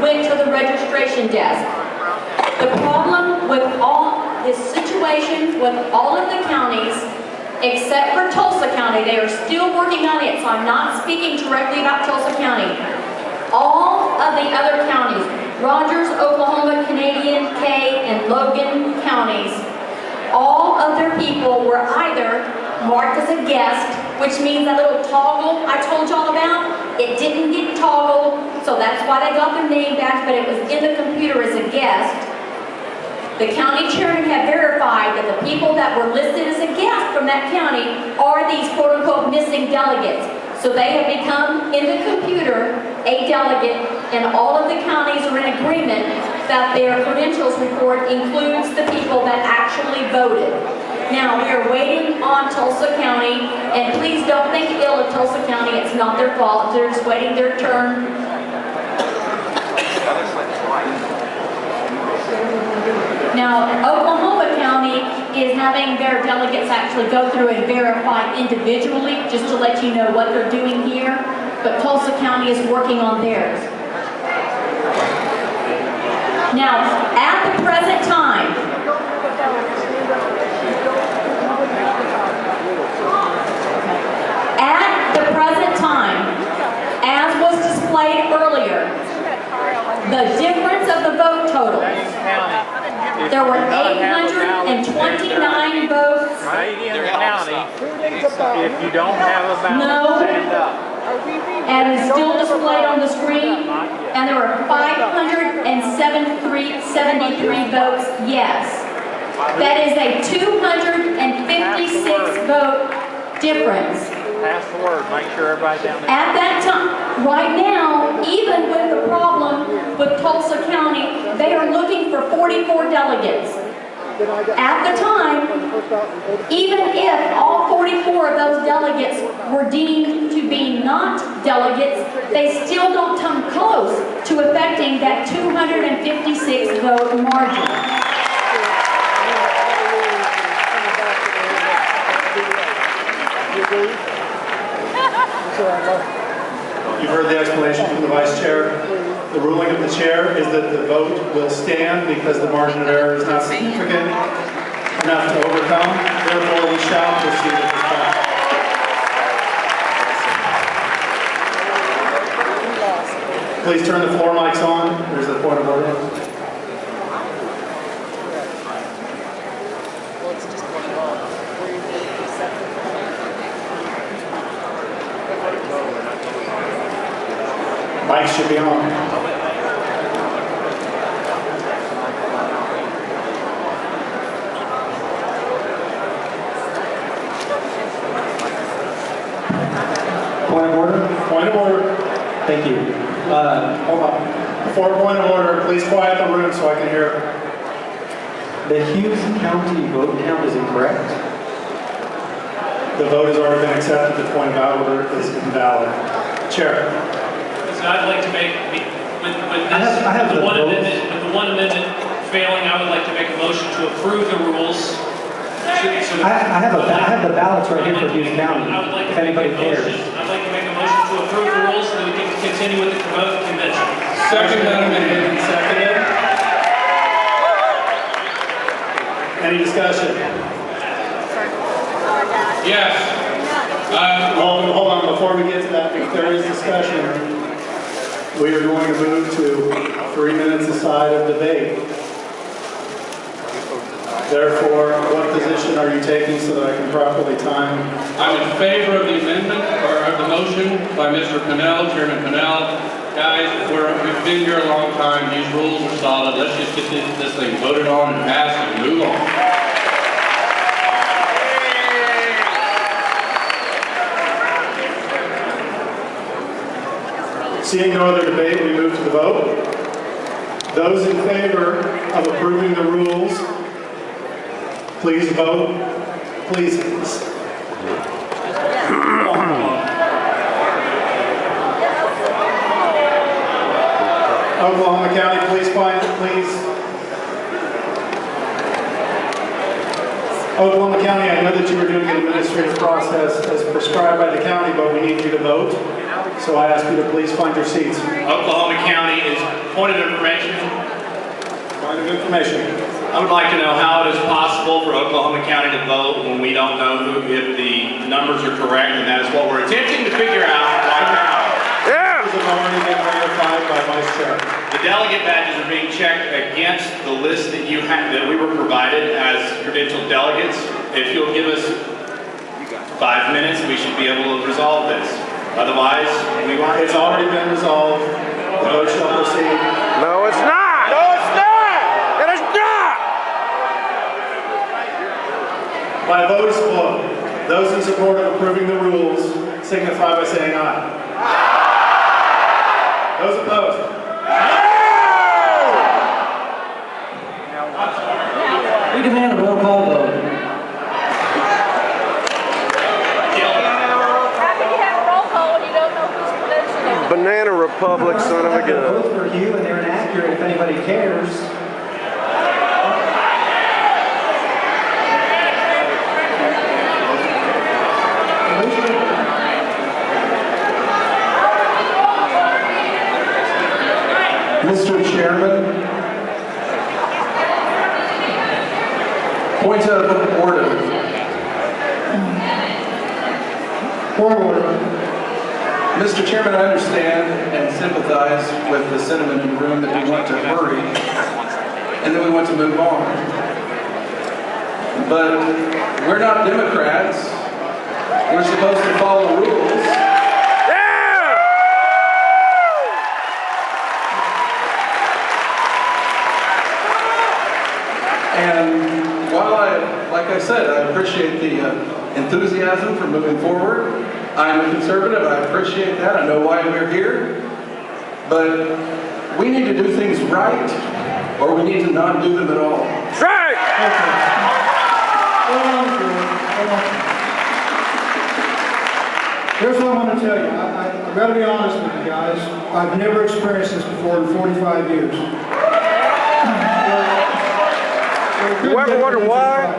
went to the registration desk. The problem with all this situation with all of the counties, except for Tulsa County, they are still working on it, so I'm not speaking directly about Tulsa County. All of the other counties, Rogers, Oklahoma, Canadian, Kay, and Logan counties, all of their people were either marked as a guest, which means that little toggle I told y'all about, it didn't get toggled, so that's why they got their name badge, but it was in the computer as a guest. The county chairman had verified that the people that were listed as a guest from that county are these quote-unquote missing delegates. So they have become, in the computer, a delegate, and all of the counties are in agreement that their credentials report includes the people that actually voted. Now, we are waiting on Tulsa County, and please don't think ill of Tulsa County. It's not their fault. They're just waiting their turn. Now, Oklahoma County is having their delegates actually go through and verify individually, just to let you know what they're doing here, but Tulsa County is working on theirs. Now, at the present time, as was displayed earlier, the difference of the vote totals. There were 829 votes. Right in the county, if you don't have a ballot, stand up. And it's still displayed on the screen. And there were 573 votes yes. That is a 256 vote difference. Pass the word, make sure everybody down there. At that time, right now, even with the problem with Tulsa County, they are looking for 44 delegates. At the time, even if all 44 of those delegates were deemed to be not delegates, they still don't come close to affecting that 256 vote margin. You've heard the explanation from the Vice Chair. The ruling of the Chair is that the vote will stand because the margin of error is not significant enough to overcome. Therefore, we shall proceed at this time. Please turn the floor mics on. There's the point of order. Mics should be on. Point of order? Point of order. Thank you. Hold on. Before point of order, please quiet the room so I can hear. The Hughes County vote count is incorrect. The vote has already been accepted. The point of order is invalid. Chair. I'd like to make, with the one amendment failing, I would like to make a motion to approve the rules. I have the ballots right here for Hughes County, if anybody cares. I'd like to make a motion to approve the rules so that we can continue with the convention. Second amendment. Seconded. Any discussion? Yes. Hold on, before we get to that, if there is discussion, we are going to move to 3 minutes aside of debate. Therefore, what position are you taking so that I can properly time? I'm in favor of the amendment, or of the motion by Mr. Pennell, Chairman Pennell. Guys, we've been here a long time. These rules are solid. Let's just get this thing voted on and passed and move on. Seeing no other debate, we move to the vote. Those in favor of approving the rules, please vote. Please. Oklahoma County Police, please. Oklahoma County, I know that you were doing an administrative process as prescribed by the county, but we need you to vote. So I ask you to please find your seats. Oklahoma County is point of information. Point of information. I would like to know how it is possible for Oklahoma County to vote when we don't know if the numbers are correct, and that is what we're attempting to figure out right now. This is already been verified by Vice Chair. The delegate badges are being checked against the list that you had, that we were provided as credentialed delegates. If you'll give us 5 minutes, we should be able to resolve this. Otherwise, we won't. It's already been resolved. The vote shall proceed. No, it's not! No, it's not! It is not! By a vote is vote. Those in support of approving the rules signify by saying aye. Those opposed? We demand a roll call vote. How can you have a roll call when you don't know who's credentialed? Banana Republic, son of a gun. Both for you, and they're inaccurate if anybody cares. Mr. Chairman, point of order. Mr. Chairman, I understand and sympathize with the sentiment in the room that we want to hurry and that we want to move on. But we're not Democrats. We're supposed to follow rules. And while like I said, I appreciate the enthusiasm for moving forward. I'm a conservative, I appreciate that, I know why we're here. But we need to do things right, or we need to not do them at all. That's right! Here's what I want to tell you. I've got to be honest with you guys. I've never experienced this before in 45 years. You ever wonder why?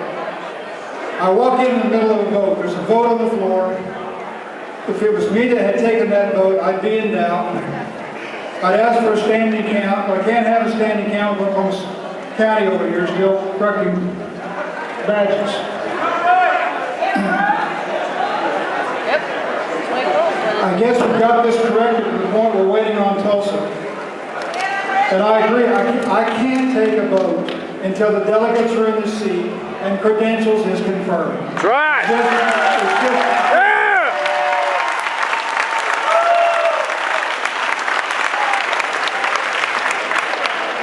I walk in the middle of a vote. There's a vote on the floor. If it was me that had taken that vote, I'd be in doubt. I'd ask for a standing count, but I can't have a standing count with Oklahoma County over here still correcting badges. I guess we've got this corrected to the point we're waiting on Tulsa. And I agree, I can't take a vote until the delegates are in the seat and credentials is confirmed. That's right!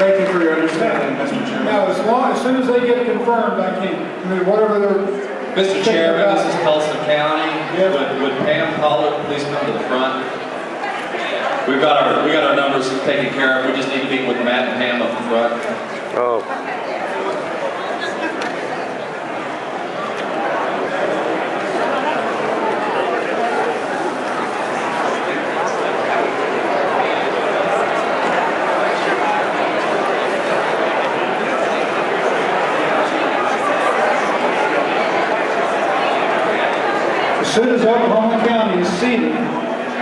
Thank you for your understanding, Mr. Chairman. Now, as soon as they get confirmed, I can. I mean, whatever they're... Mr. Chairman, this is Tulsa County. Yes. Would Pam Pollard please come to the front? We got our numbers taken care of. We just need to meet with Matt and Pam up front. Oh. As soon as Oklahoma County is seated,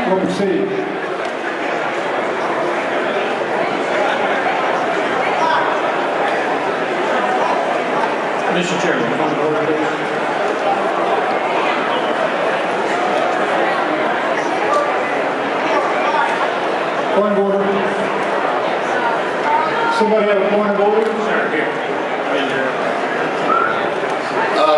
we'll proceed. Mr. Chairman. Point of order. Somebody have a point of order? Sir, here.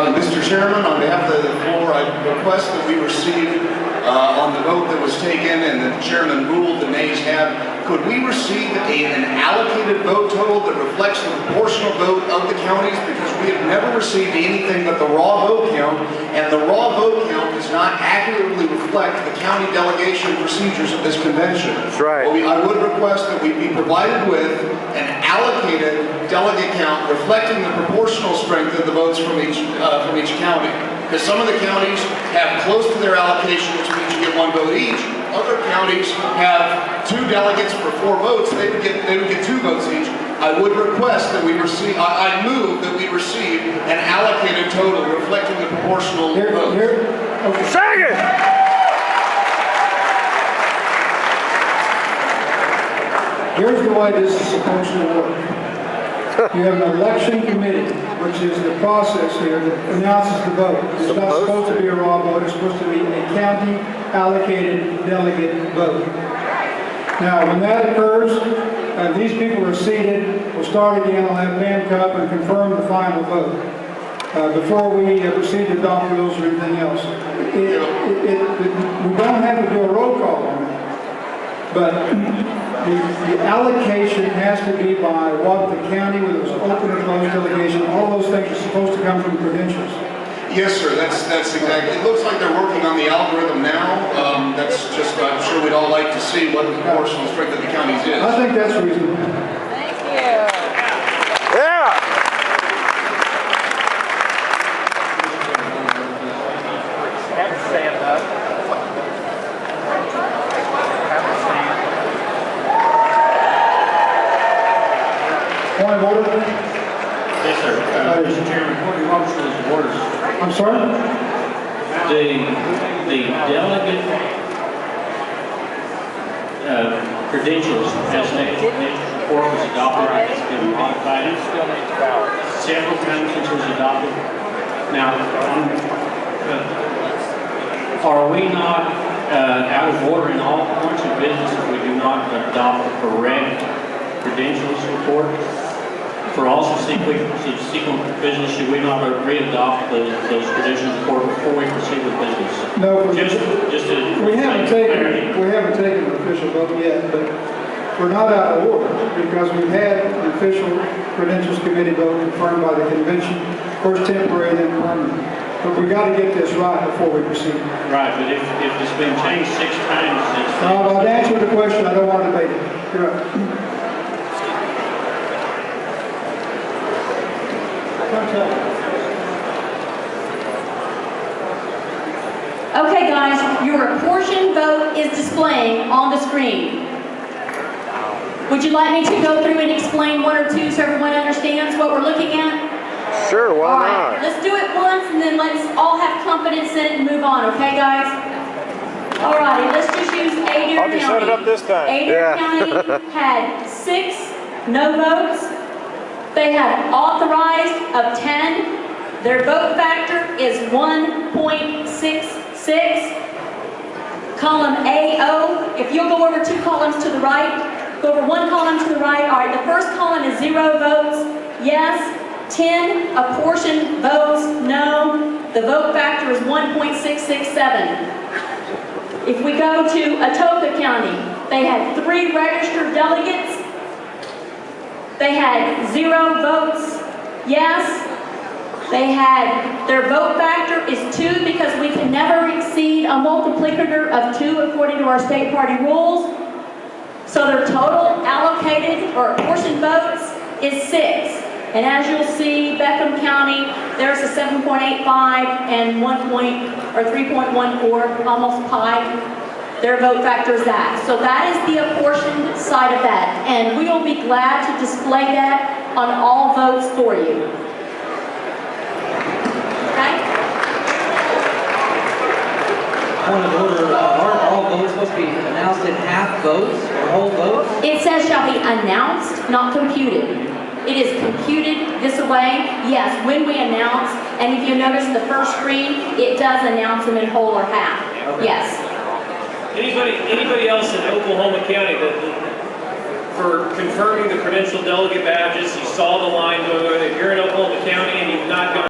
Mr. Chairman, on behalf of the floor, I request that we receive on the vote that was taken and the chairman ruled the nays have, could we receive an allocated vote total that reflects the proportional vote of the counties? Because we have never received anything but the raw vote count, and the raw vote count does not accurately reflect the county delegation procedures of this convention. That's right. Well, I would request that we be provided with an allocated delegate count reflecting the proportional strength of the votes from each county. Because some of the counties have close to their allocation, which means you get one vote each. Other counties counties have 2 delegates for 4 votes, they would get 2 votes each. I would request that we receive, I move that we receive an allocated total reflecting the proportional votes. Okay. Second! Here's the way this is supposed to work. You have an election committee, which is the process here that announces the vote. It's not supposed to be a raw vote, it's supposed to be a county allocated delegate vote. Now, when that occurs, these people are seated, we'll start again, I'll have Pam come up and confirm the final vote before we proceed to adopt rules or anything else. We don't have to do a roll call on it, but the allocation has to be by what the county, whether it's open or closed delegation, all those things are supposed to come from credentials. Yes, sir, that's exactly. It looks like they're working on the algorithm now. That's just, I'm sure we'd all like to see what the proportional strength of the counties is. I think that's reasonable. Thank you. Yeah! Have to stand up. Have to stand. Point of order? Yes, sir. Mr. Chairman, point of rules of orders. I'm sorry? The delegate credentials as stated in the report was adopted. It's been modified several times since it was adopted. Now, are we not out of order in all points of business if we do not adopt the correct credentials report? For all subsequent business, should we not re-adopt those credentials report before we proceed with business? No, just we haven't taken an official vote yet, but we're not out of order because we've had an official credentials committee vote confirmed by the convention, first temporary, then permanent. But we got to get this right before we proceed. Right, but if it's been changed 6 times, it's... I'll answer the question. I don't want to debate it. You're right. Okay, guys, your apportioned vote is displaying on the screen. Would you like me to go through and explain 1 or 2 so everyone understands what we're looking at? Sure, why All not? right, let's do it once and then let's all have confidence in it and move on, okay, guys? All righty, let's just use Adair I'll County. just set it up this time. Adair County had 6 no votes. They had authorized of 10. Their vote factor is 1.66. Column AO, if you'll go over 2 columns to the right, go over 1 column to the right. All right, the first column is 0 votes, yes. 10 apportioned votes, no. The vote factor is 1.667. If we go to Okgop County, they had 3 registered delegates. They had 0 votes, yes. They had, their vote factor is 2 because we can never exceed a multiplicator of 2 according to our state party rules. So their total allocated or apportioned votes is 6. And as you'll see, Beckham County, there's a 7.85 and 3.14, almost pi. Their vote factor is that. So that is the apportioned side of that. And we will be glad to display that on all votes for you. Okay? Point of order, aren't all votes supposed to be announced in half votes or whole votes? It says shall be announced, not computed. It is computed this way, yes, when we announce, and if you notice the first screen, it does announce them in whole or half. Okay. Yes. Anybody else in Oklahoma County that for confirming the credential delegate badges, you saw the line going, if you're in Oklahoma County and you've not gone